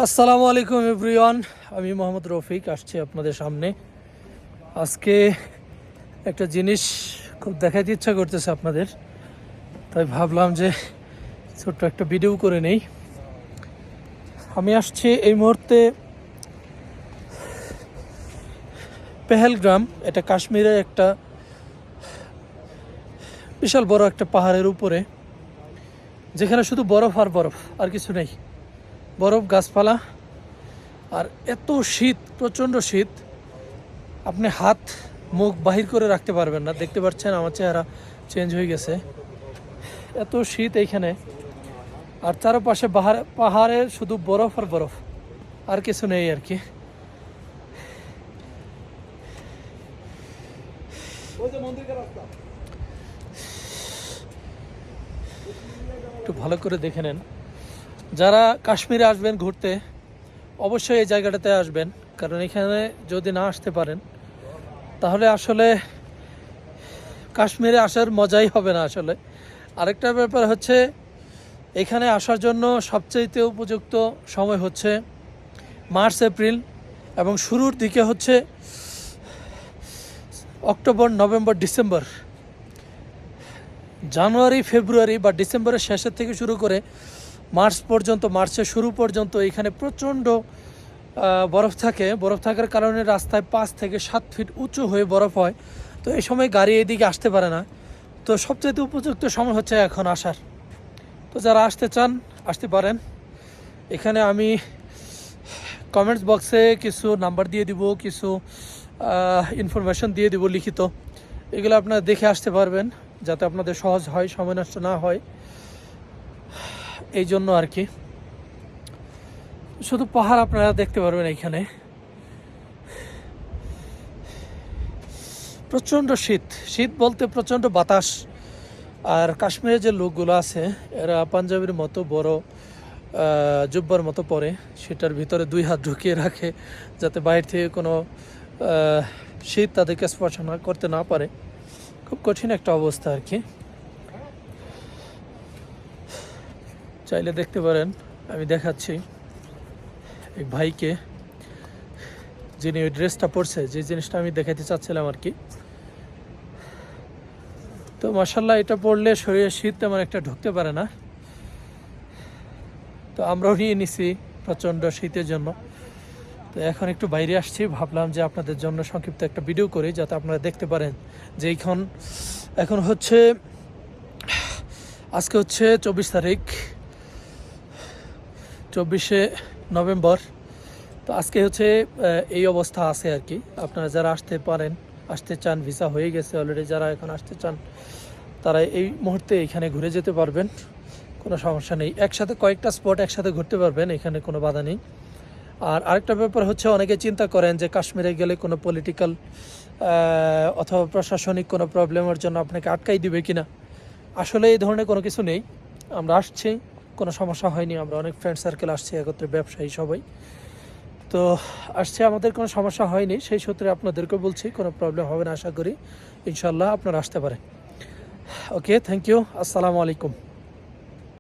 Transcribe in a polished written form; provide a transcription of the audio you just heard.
আসসালামু আলাইকুম এভরিওয়ান, আমি মোহাম্মদ রফিক আসছি আপনাদের সামনে। আজকে একটা জিনিস খুব দেখাতে ইচ্ছা করতেছে আপনাদের, তাই ভাবলাম যে ছোট্ট একটা ভিডিও করে নেই। আমি আসছি এই মুহূর্তে পেহেলগ্রাম। এটা কাশ্মীরের একটা বিশাল বড় একটা পাহাড়ের উপরে, যেখানে শুধু বরফ আর বরফ, আর কিছু নেই। বরফ, গাছপালা, আর এত শীত, প্রচণ্ড শীত। আপনি হাত মুখ বাহির করে রাখতে পারবেন না। দেখতে পাচ্ছেন আমার চেহারা চেঞ্জ হয়ে গেছে, এত শীত এইখানে। আর চারপাশে পাহাড়ে শুধু বরফ আর বরফ, আর কিছু নেই আর কি। একটু ভালো করে দেখে নেন। যারা কাশ্মীরে আসবেন ঘুরতে, অবশ্যই এই জায়গাটাতে আসবেন, কারণ এখানে যদি না আসতে পারেন তাহলে আসলে কাশ্মীরে আসার মজাই হবে না আসলে। আরেকটা ব্যাপার হচ্ছে, এখানে আসার জন্য সবচেয়ে উপযুক্ত সময় হচ্ছে মার্চ এপ্রিল, এবং শুরুর দিকে হচ্ছে অক্টোবর, নভেম্বর, ডিসেম্বর। জানুয়ারি, ফেব্রুয়ারি বা ডিসেম্বরের শেষের থেকে শুরু করে মার্চ পর্যন্ত, মার্চের শুরু পর্যন্ত এখানে প্রচণ্ড বরফ থাকে। বরফ থাকার কারণে রাস্তায় 5 থেকে 7 ফিট উঁচু হয়ে বরফ হয়। তো এই সময় গাড়ি এদিকে আসতে পারে না। তো সবচেয়ে উপযুক্ত সময় হচ্ছে এখন আসার। তো যারা আসতে চান আসতে পারেন। এখানে আমি কমেন্টস বক্সে কিছু নাম্বার দিয়ে দিব, কিছু ইনফরমেশন দিয়ে দিব লিখিত। এগুলো আপনারা দেখে আসতে পারবেন, যাতে আপনাদের সহজ হয়, সময় নষ্ট না হয়, এই জন্য আর কি। শুধু পাহাড় আপনারা দেখতে পারবেন এইখানে। প্রচণ্ড শীত, শীত বলতে প্রচণ্ড বাতাস। আর কাশ্মীরের যে লোকগুলো আছে, এরা পাঞ্জাবির মতো বড় জুব্বার মতো পরে, সেটার ভিতরে 2 হাত ঢুকিয়ে রাখে, যাতে বাইরে থেকে কোনো শীত তাদেরকে স্পর্শ না করতে না পারে। খুব কঠিন একটা অবস্থা আর কি। চাইলে দেখতে পারেন, আমি দেখাচ্ছি এক ভাইকে, যিনি ওই ড্রেসটা পরছে, যে জিনিসটা আমি দেখাতে চাচ্ছিলাম আর কি। তো মাশাল্লাহ, এটা পরলে শরীরে শীত তেমন একটা ঢুকতে পারে না। তো আমরাও নিয়ে নিছি প্রচণ্ড শীতের জন্য। তো এখন একটু বাইরে আসছি, ভাবলাম যে আপনাদের জন্য সংক্ষিপ্ত একটা ভিডিও করি, যাতে আপনারা দেখতে পারেন যে এখন হচ্ছে, আজকে হচ্ছে 24 তারিখ, 24শে নভেম্বর। তো আজকে হচ্ছে এই অবস্থা আছে আর কি। আপনারা যারা আসতে চান, ভিসা হয়ে গেছে অলরেডি, যারা এখন আসতে চান তারা এই মুহূর্তে এখানে ঘুরে যেতে পারবেন, কোনো সমস্যা নেই। একসাথে কয়েকটা স্পট একসাথে ঘুরতে পারবেন, এখানে কোনো বাধা নেই। আর আরেকটা ব্যাপার হচ্ছে, অনেকে চিন্তা করেন যে কাশ্মীরে গেলে কোনো পলিটিক্যাল অথবা প্রশাসনিক কোনো প্রবলেমের জন্য আপনাকে আটকাই দিবে কিনা। আসলে এই ধরনের কোনো কিছু নেই। আমরা আসছি, কোনো সমস্যা হয়নি। আমরা অনেক ফ্রেন্ড সার্কেল আসছি একত্রে, ব্যবসায়ী সবাই। তো আসছে, আমাদের কোনো সমস্যা হয়নি। সেই সূত্রে আপনাদেরকে বলছি, কোনো প্রবলেম হবে না আশা করি। ইনশাল্লাহ আপনারা আসতে পারেন। ওকে, থ্যাংক ইউ, আসসালামু আলাইকুম।